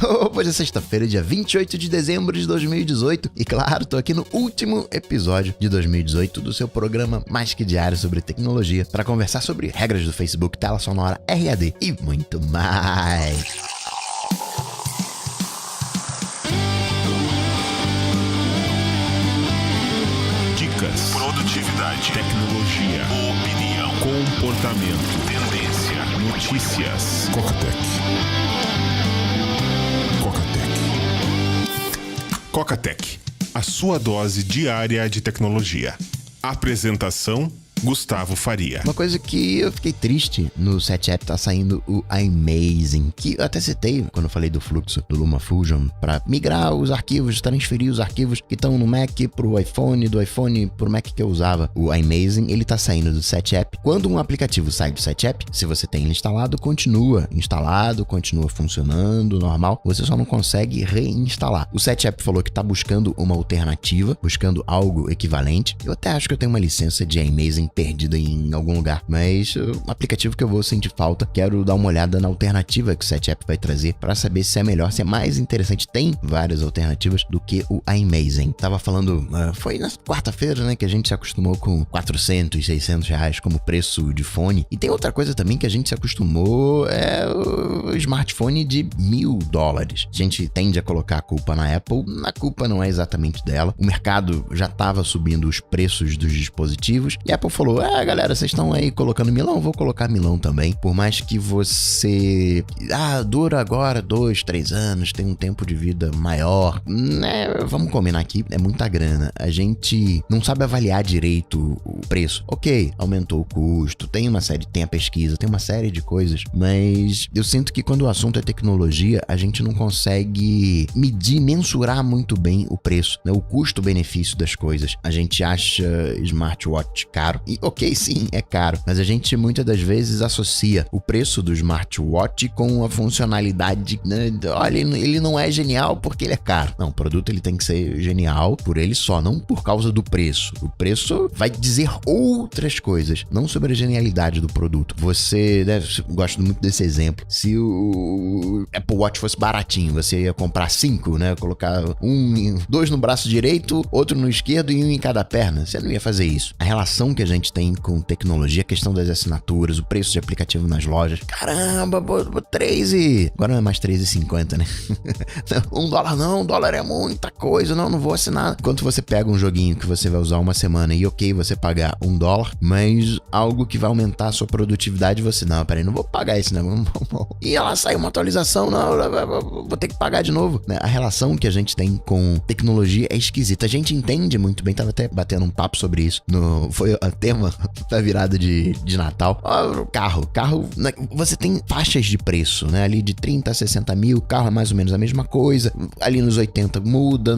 Hoje é sexta-feira, dia 28 de dezembro de 2018 e claro, tô aqui no último episódio de 2018 do seu programa mais que diário sobre tecnologia para conversar sobre regras do Facebook, tela sonora, RAD e muito mais. Dicas, produtividade, tecnologia, opinião, comportamento, tendência, notícias. Coca-Tech, a sua dose diária de tecnologia. Apresentação: Gustavo Faria. Uma coisa que eu fiquei triste no SetApp, tá saindo o iMazing, que eu até citei quando eu falei do fluxo do LumaFusion, para migrar os arquivos, transferir os arquivos que estão no Mac pro iPhone, do iPhone pro Mac que eu usava. O iMazing, ele tá saindo do SetApp. Quando um aplicativo sai do SetApp, se você tem ele instalado, continua funcionando normal, você só não consegue reinstalar. O SetApp falou que tá buscando uma alternativa, buscando algo equivalente. Eu até acho que eu tenho uma licença de iMazing perdida em algum lugar, mas um aplicativo que eu vou sentir falta, quero dar uma olhada na alternativa que o SetApp vai trazer para saber se é melhor, se é mais interessante. Tem várias alternativas do que o iMazing. Tava falando, foi na quarta-feira, né, que a gente se acostumou com 400, 600 reais como preço de fone, e tem outra coisa também que a gente se acostumou, é o smartphone de $1.000. A gente tende a colocar a culpa na Apple, a culpa não é exatamente dela, o mercado já tava subindo os preços dos dispositivos, e a Apple falou, galera, vocês estão aí colocando milão, vou colocar milão também. Por mais que você, dura agora 2, 3 anos, tem um tempo de vida maior, né? Vamos combinar aqui, é muita grana. A gente não sabe avaliar direito o preço. Ok, aumentou o custo, tem a pesquisa, tem uma série de coisas, mas eu sinto que quando o assunto é tecnologia, a gente não consegue mensurar muito bem o preço, né? O custo-benefício das coisas. A gente acha smartwatch caro, e ok, sim, é caro, mas a gente muitas das vezes associa o preço do smartwatch com a funcionalidade, né? Olha, ele não é genial porque ele é caro. Não, o produto ele tem que ser genial por ele só, não por causa do preço. O preço vai dizer outras coisas, não sobre a genialidade do produto. Você, né, gosto muito desse exemplo. Se o Apple Watch fosse baratinho, você ia comprar 5, né? Colocar 2 no braço direito, outro no esquerdo e um em cada perna. Você não ia fazer isso. A relação que a gente tem com tecnologia, a questão das assinaturas, o preço de aplicativo nas lojas. Caramba, 3 e... Agora não é mais 3,50, né? $1 não, $1 é muita coisa, não vou assinar. Enquanto você pega um joguinho que você vai usar uma semana e ok, você pagar $1, mas algo que vai aumentar a sua produtividade, você, não, peraí, não vou pagar isso, né? E ela sai uma atualização, não, vou ter que pagar de novo. A relação que a gente tem com tecnologia é esquisita. A gente entende muito bem, tava até batendo um papo sobre isso, foi o tema da virada de Natal. Carro, né? Você tem faixas de preço, né? Ali de 30 a 60 mil, carro é mais ou menos a mesma coisa. Ali nos 80 muda,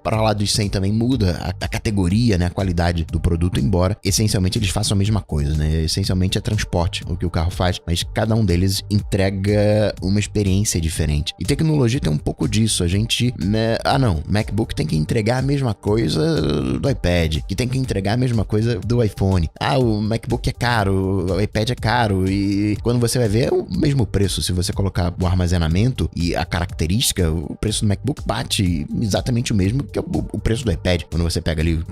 para lá dos 100 também muda a categoria, né? A qualidade do produto, embora essencialmente eles façam a mesma coisa, né? Essencialmente é transporte o que o carro faz, mas cada um deles entrega uma experiência diferente. E tecnologia tem um pouco disso. A gente, né? MacBook tem que entregar a mesma coisa do iPad, que tem que entregar a mesma coisa do iPhone. O MacBook é caro, o iPad é caro, e quando você vai ver é o mesmo preço. Se você colocar o armazenamento e a característica, o preço do MacBook bate exatamente o mesmo que o preço do iPad. Quando você pega ali,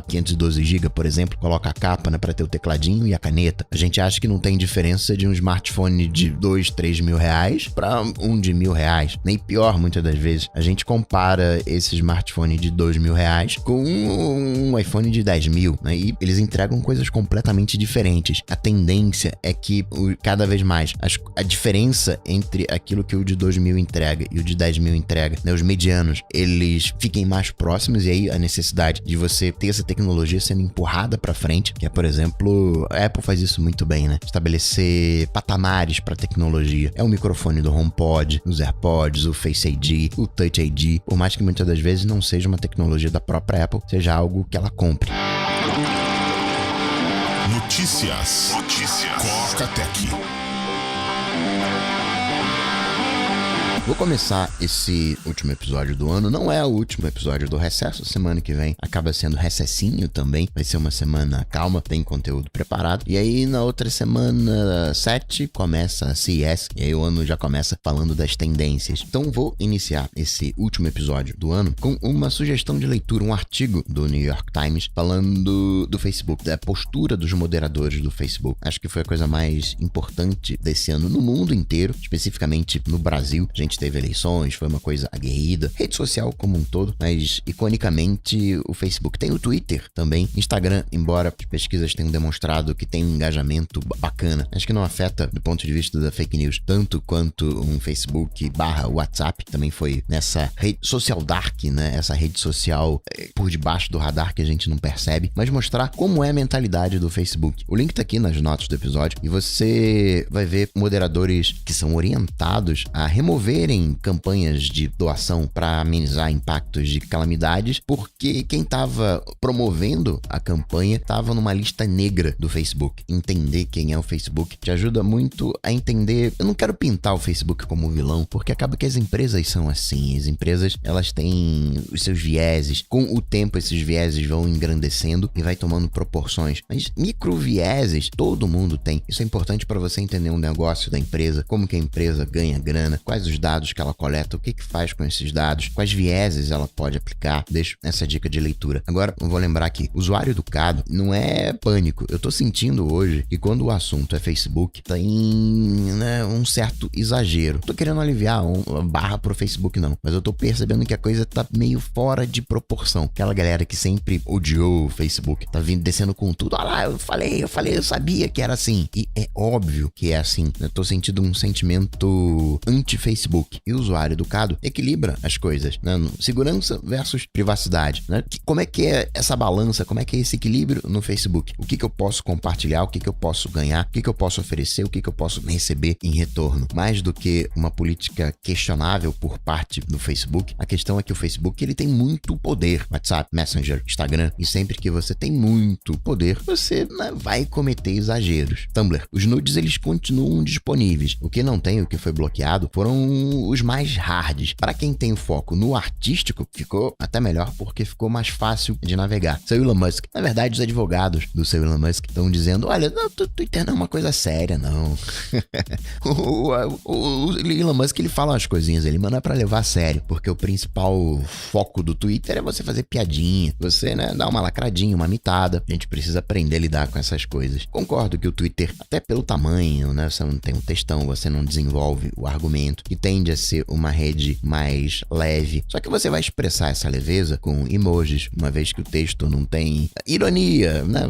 512 GB, por exemplo, coloca a capa, né, para ter o tecladinho e a caneta. A gente acha que não tem diferença de um smartphone de 2, 3 mil reais para um de R$1.000. Nem pior, muitas das vezes. A gente compara esse smartphone de R$2.000 com um iPhone de 10 mil, né? E eles entregam coisas completamente diferentes. A tendência é que cada vez mais a diferença entre aquilo que o de 2.000 entrega e o de 10 mil entrega, né, os medianos, eles fiquem mais próximos, e aí a necessidade de você ter essa tecnologia sendo empurrada para frente, que é, por exemplo, a Apple faz isso muito bem, né? Estabelecer patamares para tecnologia. É o microfone do HomePod, os AirPods, o Face ID, o Touch ID, por mais que muitas das vezes não seja uma tecnologia da própria Apple, seja algo que ela compre. Notícias. Coca-Tech. Vou começar esse último episódio do ano, não é o último episódio do recesso, semana que vem acaba sendo recessinho também, vai ser uma semana calma, tem conteúdo preparado, e aí na outra semana 7 começa a CES, e aí o ano já começa falando das tendências. Então vou iniciar esse último episódio do ano com uma sugestão de leitura, um artigo do New York Times falando do Facebook, da postura dos moderadores do Facebook. Acho que foi a coisa mais importante desse ano no mundo inteiro, especificamente no Brasil. A gente teve eleições, foi uma coisa aguerrida, rede social como um todo, mas iconicamente o Facebook. Tem o Twitter também, Instagram, embora as pesquisas tenham demonstrado que tem um engajamento bacana, acho que não afeta do ponto de vista da fake news tanto quanto um Facebook / WhatsApp, também foi nessa rede social dark, né, essa rede social por debaixo do radar que a gente não percebe, mas mostrar como é a mentalidade do Facebook. O link tá aqui nas notas do episódio e você vai ver moderadores que são orientados a removerem campanhas de doação para amenizar impactos de calamidades, porque quem estava promovendo a campanha estava numa lista negra do Facebook. Entender quem é o Facebook te ajuda muito a entender. Eu não quero pintar o Facebook como vilão, porque acaba que as empresas são assim. As empresas, elas têm os seus vieses. Com o tempo, esses vieses vão engrandecendo e vai tomando proporções. Mas micro vieses, todo mundo tem. Isso é importante para você entender um negócio da empresa, como que a empresa ganha grana, quais os dados que ela coleta, o que faz com esses dados, quais vieses ela pode aplicar. Deixo essa dica de leitura. Agora, eu vou lembrar aqui, usuário educado não é pânico. Eu tô sentindo hoje que quando o assunto é Facebook, tem, né, um certo exagero. Tô querendo aliviar uma barra pro Facebook não, mas eu tô percebendo que a coisa tá meio fora de proporção. Aquela galera que sempre odiou o Facebook, tá vindo descendo com tudo. Olha lá, eu falei, eu sabia que era assim. E é óbvio que é assim. Eu tô sentindo um sentimento anti-Facebook. E o usuário educado equilibra as coisas, né? Segurança versus privacidade, né? Como é que é essa balança? Como é que é esse equilíbrio no Facebook? O que eu posso compartilhar? O que eu posso ganhar? O que eu posso oferecer? O que eu posso receber em retorno? Mais do que uma política questionável por parte do Facebook, a questão é que o Facebook, ele tem muito poder. WhatsApp, Messenger, Instagram, e sempre que você tem muito poder, você, né, vai cometer exageros. Tumblr, os nudes, eles continuam disponíveis. O que não tem, o que foi bloqueado, foram os mais hards. Para quem tem o foco no artístico, ficou até melhor, porque ficou mais fácil de navegar. Seu Elon Musk, na verdade, os advogados do seu Elon Musk estão dizendo, olha, não, Twitter não é uma coisa séria, não. o Elon Musk, ele fala umas coisinhas ali, mas não é pra levar a sério, porque o principal foco do Twitter é você fazer piadinha, você, né, dar uma lacradinha, uma mitada. A gente precisa aprender a lidar com essas coisas. Concordo que o Twitter, até pelo tamanho, né, você não tem um textão, você não desenvolve o argumento, e tende a ser uma rede mais leve. Só que você vai expressar essa leveza com emojis, uma vez que o texto não tem ironia, né?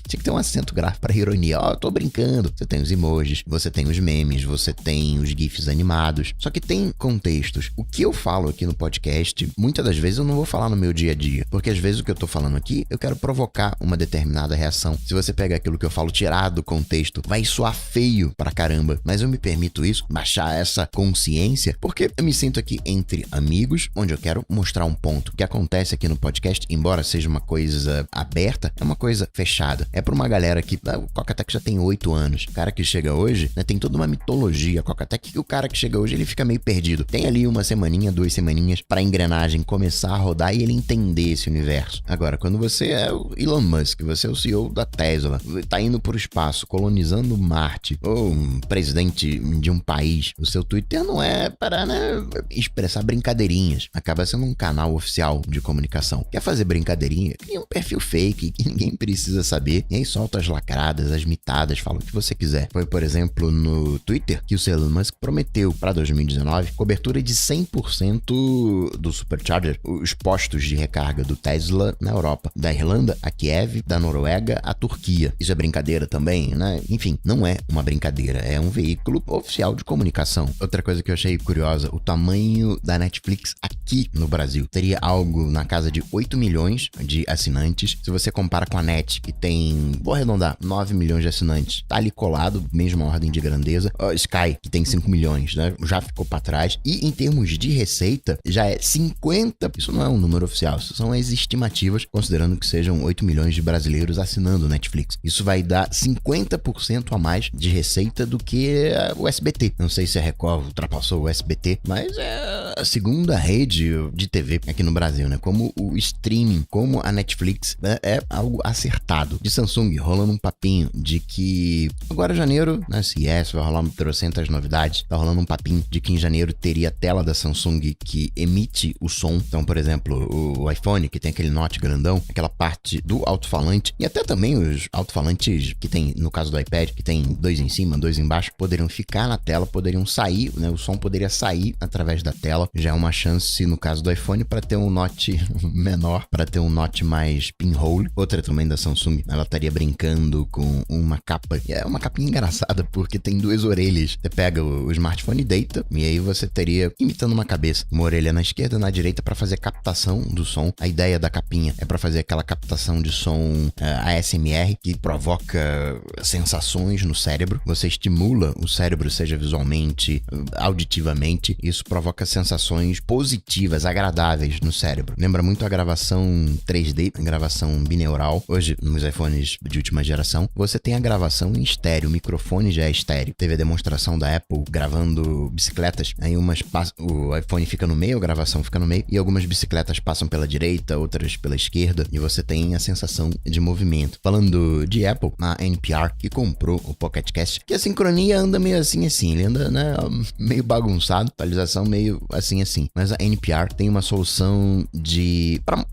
Tinha que ter um acento gráfico para ironia. Ó, eu tô brincando. Você tem os emojis, você tem os memes, você tem os GIFs animados. Só que tem contextos. O que eu falo aqui no podcast, muitas das vezes eu não vou falar no meu dia a dia, porque às vezes o que eu tô falando aqui, eu quero provocar uma determinada reação. Se você pega aquilo que eu falo tirado do contexto, vai soar feio pra caramba. Mas eu me permito isso, baixar essa consciência, porque eu me sinto aqui entre amigos, onde eu quero mostrar um ponto. O que acontece aqui no podcast, embora seja uma coisa aberta, é uma coisa fechada. É pra uma galera que o Coca-Tech já tem 8 anos. O cara que chega hoje, né, tem toda uma mitologia Coca-Tech, que o cara que chega hoje, ele fica meio perdido. Tem ali uma semaninha, 2 semaninhas pra engrenagem começar a rodar e ele entender esse universo. Agora, quando você é o Elon Musk, você é o CEO da Tesla, tá indo pro espaço, colonizando Marte, ou um presidente de um país, o seu Twitter não é para, né, expressar brincadeirinhas. Acaba sendo um canal oficial de comunicação. Quer fazer brincadeirinha? Cria um perfil fake que ninguém precisa saber. E aí solta as lacradas, as mitadas, fala o que você quiser. Foi, por exemplo, no Twitter que o Elon Musk prometeu para 2019 cobertura de 100% do Supercharger, os postos de recarga do Tesla na Europa. Da Irlanda a Kiev, da Noruega a Turquia. Isso é brincadeira também, né? Enfim, não é uma brincadeira. É um veículo oficial de comunicação. Outra coisa que eu achei curiosa, o tamanho da Netflix aqui aqui no Brasil teria algo na casa de 8 milhões de assinantes. Se você compara com a NET, que tem, vou arredondar, 9 milhões de assinantes, tá ali colado, mesma ordem de grandeza. Sky, que tem 5 milhões, né? Já ficou para trás. E em termos de receita, já é 50... Isso não é um número oficial, isso são as estimativas, considerando que sejam 8 milhões de brasileiros assinando Netflix. Isso vai dar 50% a mais de receita do que o SBT. Não sei se a Record ultrapassou o SBT, mas é a segunda rede de TV aqui no Brasil, né? Como o streaming, como a Netflix, é algo acertado. De Samsung, rolando um papinho de que agora janeiro, né, CES, vai rolar 300 novidades, tá rolando um papinho de que em janeiro teria a tela da Samsung que emite o som. Então, por exemplo, o iPhone, que tem aquele note grandão, aquela parte do alto-falante, e até também os alto-falantes que tem, no caso do iPad, que tem 2 em cima, 2 embaixo, poderiam ficar na tela, poderiam sair, né, o som poderia sair através da tela. Já é uma chance, no caso do iPhone, para ter um note menor, para ter um note mais pinhole. Outra também da Samsung, ela estaria brincando com uma capa, é uma capinha engraçada, porque tem 2 orelhas. Você pega o smartphone e deita, e aí você teria, imitando uma cabeça, uma orelha na esquerda e na direita para fazer captação do som. A ideia da capinha é para fazer aquela captação de som ASMR, que provoca sensações no cérebro. Você estimula o cérebro, seja visualmente, auditivamente. Isso provoca sensações positivas, agradáveis no cérebro. Lembra muito a gravação 3D, a gravação bineural. Hoje, nos iPhones de última geração, você tem a gravação em estéreo, o microfone já é estéreo. Teve a demonstração da Apple gravando bicicletas, aí o iPhone fica no meio, a gravação fica no meio, e algumas bicicletas passam pela direita, outras pela esquerda, e você tem a sensação de movimento. Falando de Apple, a NPR, que comprou o Pocket Cast, que a sincronia anda meio assim, ele anda, né, meio bagunçado, atualização meio assim. Mas a NPR tem uma solução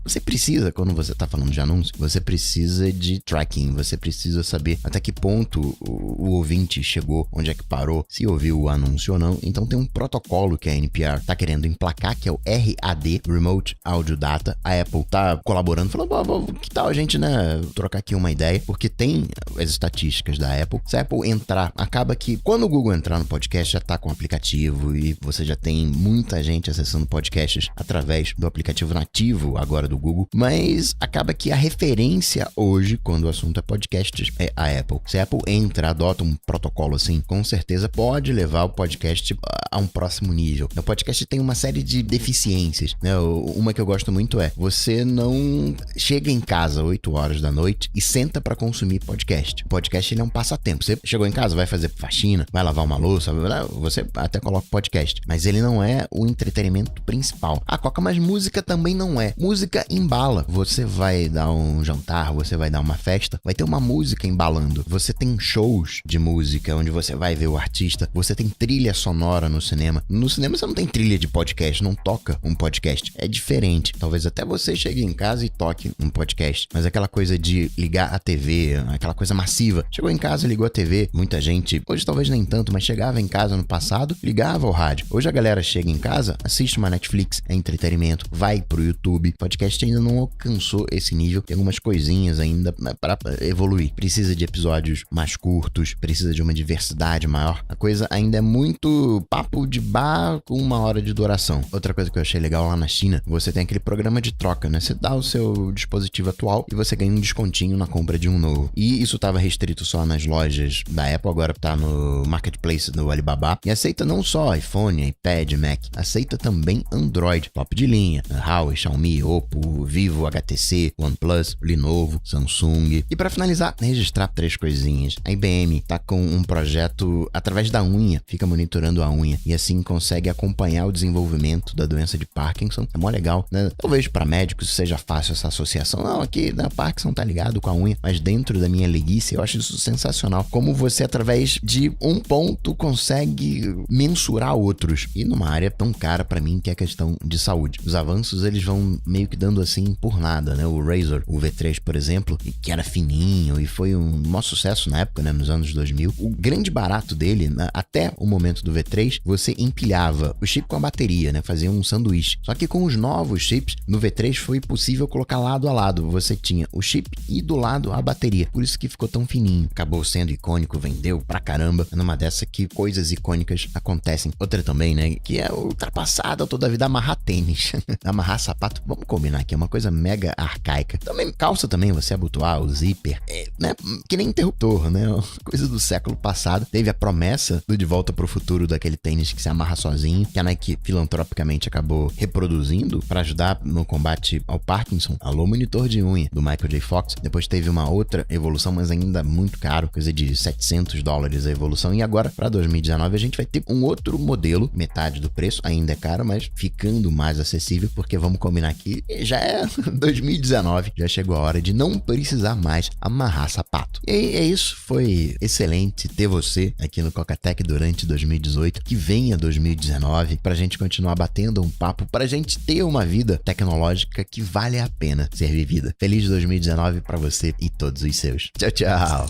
você precisa, quando você tá falando de anúncio, você precisa de tracking, você precisa saber até que ponto o ouvinte chegou, onde é que parou, se ouviu o anúncio ou não. Então tem um protocolo que a NPR tá querendo emplacar, que é o RAD, Remote Audio Data. A Apple tá colaborando, falando, que tal a gente, né, trocar aqui uma ideia, porque tem as estatísticas da Apple. Se a Apple entrar, acaba que quando o Google entrar no podcast, já tá com o aplicativo e você já tem muita gente acessando podcasts através do aplicativo nativo agora do Google, mas acaba que a referência hoje, quando o assunto é podcasts, é a Apple. Se a Apple entra, adota um protocolo assim, com certeza pode levar o podcast a um próximo nível. O podcast tem uma série de deficiências, né? Uma que eu gosto muito é, você não chega em casa 8 horas da noite e senta pra consumir podcast. O podcast, ele é um passatempo. Você chegou em casa, vai fazer faxina, vai lavar uma louça, você até coloca podcast, mas ele não é o entretenimento principal. Coca, mas música também não é. Música embala. Você vai dar um jantar, você vai dar uma festa, vai ter uma música embalando. Você tem shows de música onde você vai ver o artista, você tem trilha sonora no cinema. No cinema você não tem trilha de podcast, não toca um podcast. É diferente. Talvez até você chegue em casa e toque um podcast, mas aquela coisa de ligar a TV, aquela coisa massiva. Chegou em casa, ligou a TV, muita gente, hoje talvez nem tanto, mas chegava em casa no passado, ligava ao rádio. Hoje a galera chega em casa, assiste uma Netflix, é entretenimento, vai pro YouTube. Podcast ainda não alcançou esse nível, tem algumas coisinhas ainda para evoluir. Precisa de episódios mais curtos, precisa de uma diversidade maior. A coisa ainda é muito papo de bar com 1 hora de duração. Outra coisa que eu achei legal lá na China, você tem aquele programa de troca, né? Você dá o seu dispositivo atual e você ganha um descontinho na compra de um novo. E isso estava restrito só nas lojas da Apple, agora tá no Marketplace do Alibaba. E aceita não só iPhone, iPad, Mac, aceita também Android, top de linha, Huawei, Xiaomi, Oppo, Vivo, HTC, OnePlus, Lenovo, Samsung. E para finalizar, registrar 3 coisinhas. A IBM tá com um projeto através da unha, fica monitorando a unha e assim consegue acompanhar o desenvolvimento da doença de Parkinson. É mó legal, né? Talvez para médicos seja fácil essa associação. Não, aqui na Parkinson tá ligado com a unha, mas dentro da minha leguice eu acho isso sensacional. Como você, através de um ponto, consegue mensurar outros. E numa área tão cara para mim, que é a questão de saúde. Os avanços, eles vão meio que dando assim por nada, né? O Razr, o V3, por exemplo, que era fininho e foi um maior sucesso na época, né? Nos anos 2000. O grande barato dele, até o momento do V3, você empilhava o chip com a bateria, né? Fazia um sanduíche. Só que com os novos chips, no V3 foi possível colocar lado a lado. Você tinha o chip e do lado a bateria. Por isso que ficou tão fininho. Acabou sendo icônico, vendeu pra caramba. É numa dessa que coisas icônicas acontecem. Outra também, né? Que é ultrapassada toda a vida. da amarrar tênis, amarrar sapato, vamos combinar aqui, é uma coisa mega arcaica. Também, calça também, você abotoar o zíper, né? Que nem interruptor, né? Coisa do século passado. Teve a promessa do De Volta pro Futuro daquele tênis que se amarra sozinho, que a Nike filantropicamente acabou reproduzindo para ajudar no combate ao Parkinson. Alô, monitor de unha do Michael J. Fox. Depois teve uma outra evolução, mas ainda muito caro, coisa de $700 a evolução. E agora, para 2019, a gente vai ter um outro modelo, metade do preço, ainda é caro, mas ficando mais acessível, porque vamos combinar aqui, já é 2019, já chegou a hora de não precisar mais amarrar sapato. E é isso, foi excelente ter você aqui no Coca-Tech durante 2018, que venha 2019 pra gente continuar batendo um papo, pra gente ter uma vida tecnológica que vale a pena ser vivida. Feliz 2019 pra você e todos os seus. Tchau, tchau.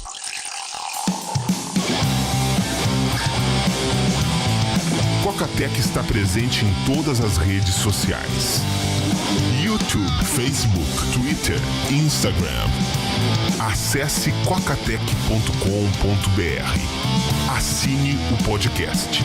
Coca-Tech está presente em todas as redes sociais: YouTube, Facebook, Twitter, Instagram. Acesse cocatec.com.br. Assine o podcast.